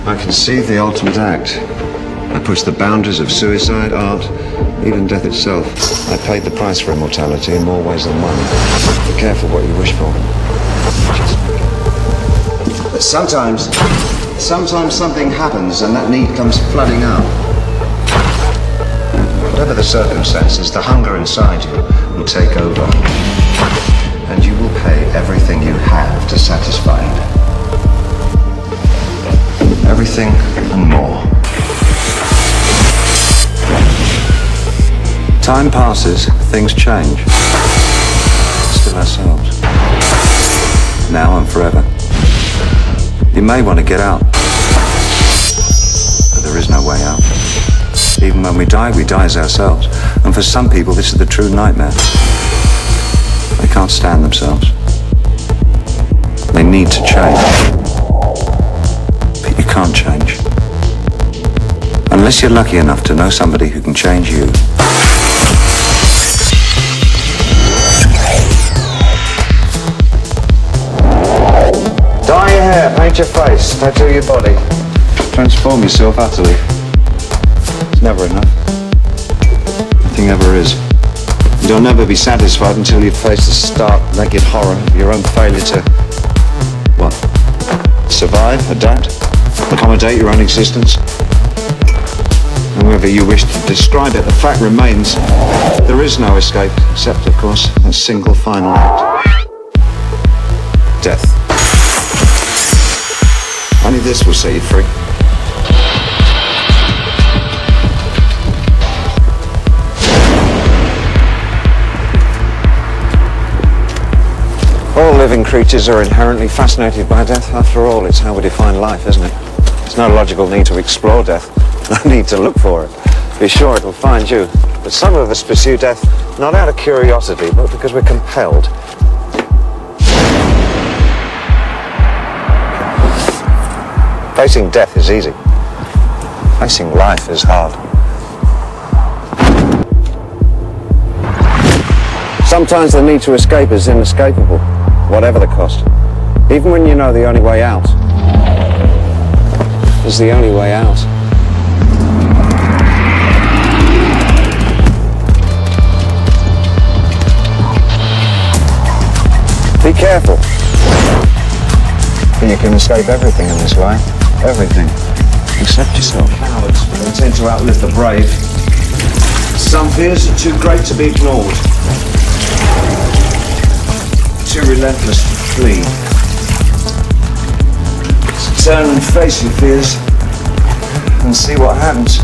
I conceived the ultimate act. I pushed the boundaries of suicide, art, even death itself. I paid the price for immortality in more ways than one. Be careful what you wish for. But sometimes something happens and that need comes flooding out. Whatever the circumstances, the hunger inside you will take over. And you will pay everything you have to satisfy it. Everything and more. Time passes, things change. Still ourselves. Now and forever. You may want to get out. But there is no way out. Even when we die as ourselves. And for some people, this is the true nightmare. They can't stand themselves. They need to change. But you can't change. Unless you're lucky enough to know somebody who can change you. Dye your hair, paint your face, tattoo your body. Transform yourself utterly. It's never enough. Nothing ever is. You'll never be satisfied until you've faced the stark, naked horror of your own failure to... what? Survive, adapt, accommodate your own existence. However you wish to describe it, the fact remains there is no escape, except, of course, a single final act. Death. Only this will set you free. All living creatures are inherently fascinated by death. After all, it's how we define life, isn't it? There's no logical need to explore death. No need to look for it. Be sure it'll find you. But some of us pursue death not out of curiosity, but because we're compelled. Facing death is easy. Facing life is hard. Sometimes the need to escape is inescapable, whatever the cost. Even when you know the only way out is the only way out. Be careful. You can escape everything in this life. Everything. Except yourself. Cowards they tend to outlive the brave. Some fears are too great to be ignored. Too relentless to flee. So turn and face your fears and see what happens.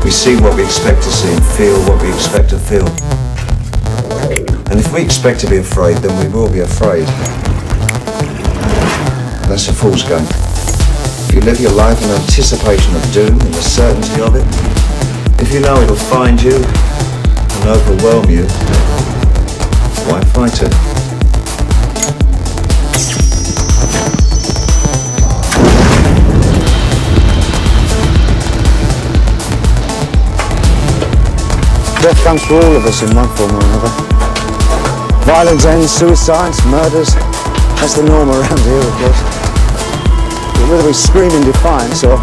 We see what we expect to see and feel what we expect to feel. And if we expect to be afraid, then we will be afraid. That's a fool's game. If you live your life in anticipation of doom and the certainty of it, if you know it'll find you and overwhelm you, why fight it? Death comes to all of us in one form or another. Violence ends, suicides, murders. That's the norm around here, of course. But whether we scream in defiance or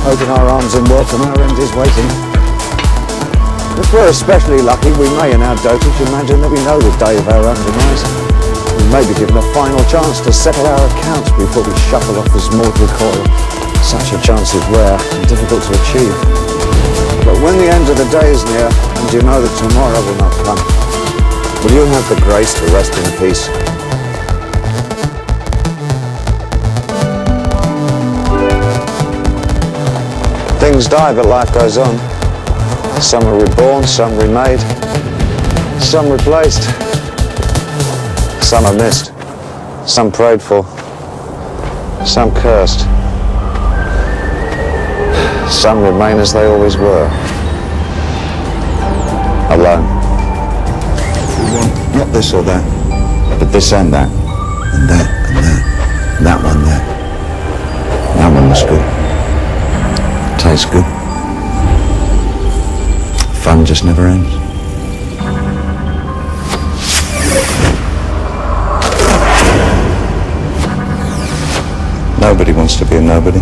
open our arms in welcome, our end is waiting. If we're especially lucky, we may in our dotage imagine that we know the day of our own demise. We may be given a final chance to settle our accounts before we shuffle off this mortal coil. Such a chance is rare and difficult to achieve. But when the end of the day is near, and you know that tomorrow will not come, will you have the grace to rest in peace? Things die, but life goes on. Some are reborn, some remade, some replaced, some are missed, some prayed for, some cursed. Some remain as they always were. Alone. Not this or that, but this and that, and that, and that, and that one there. That one was good. Tastes good. Fun just never ends. Nobody wants to be a nobody.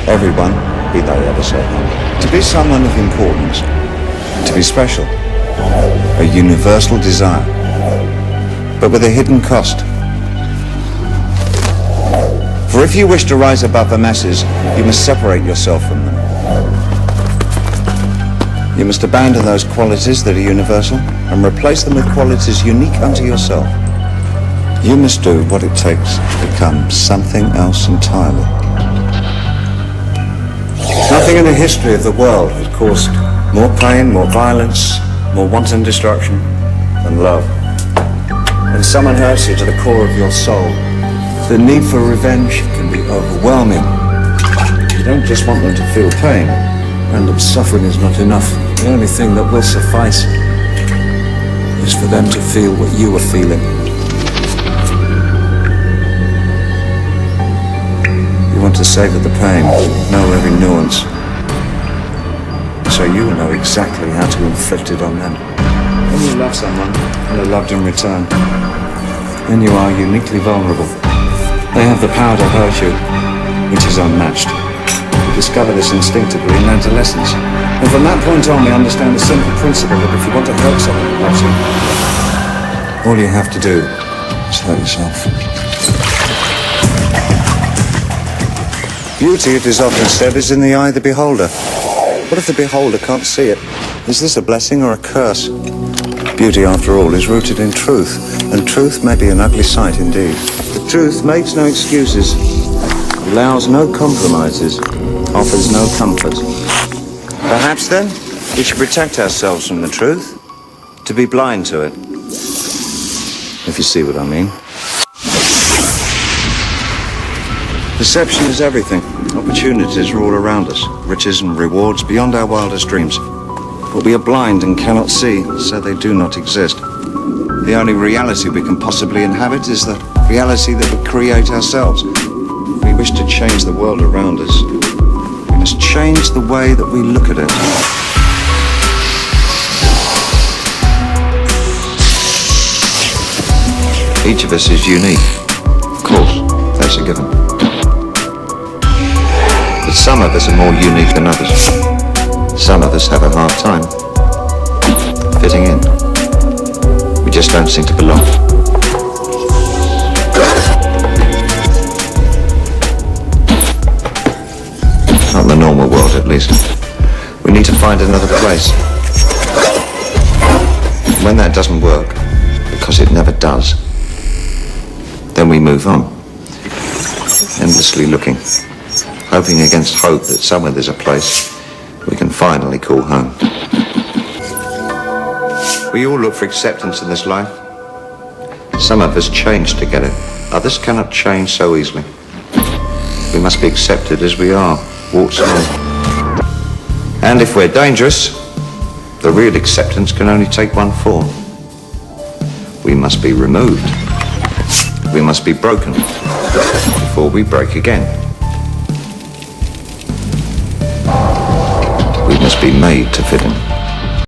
Everyone, be they ever so humble. To be someone of importance, to be special, a universal desire, but with a hidden cost. For if you wish to rise above the masses, you must separate yourself from them. You must abandon those qualities that are universal and replace them with qualities unique unto yourself. You must do what it takes to become something else entirely. Nothing in the history of the world has caused more pain, more violence, more wanton destruction than love. When someone hurts you to the core of your soul, the need for revenge can be overwhelming. You don't just want them to feel pain. Random suffering is not enough. The only thing that will suffice is for them to feel what you are feeling. You want to savor the pain, know every nuance, so you will know exactly how to inflict it on them. When you love someone and are loved in return, then you are uniquely vulnerable. They have the power to hurt you, which is unmatched. You discover this instinctively in adolescence. And from that point on, we understand the simple principle that if you want to hurt someone who loves you, all you have to do is hurt yourself. Beauty, it is often said, is in the eye of the beholder. What if the beholder can't see it? Is this a blessing or a curse? Beauty, after all, is rooted in truth, and truth may be an ugly sight indeed. The truth makes no excuses, allows no compromises, offers no comfort. Perhaps then, we should protect ourselves from the truth, to be blind to it, if you see what I mean. Perception is everything. Opportunities are all around us, riches and rewards beyond our wildest dreams. But we are blind and cannot see, so they do not exist. The only reality we can possibly inhabit is the reality that we create ourselves. If we wish to change the world around us, we must change the way that we look at it. Each of us is unique. Of course, that's a given. But some of us are more unique than others. Some of us have a hard time fitting in. We just don't seem to belong. Not in the normal world, at least. We need to find another place. When that doesn't work, because it never does, then we move on, endlessly looking, hoping against hope that somewhere there's a place we can finally call home. We all look for acceptance in this life. Some of us change to get it. Others cannot change so easily. We must be accepted as we are, warts and all. And if we're dangerous, the real acceptance can only take one form. We must be removed. We must be broken before we break again. We must be made to fit in.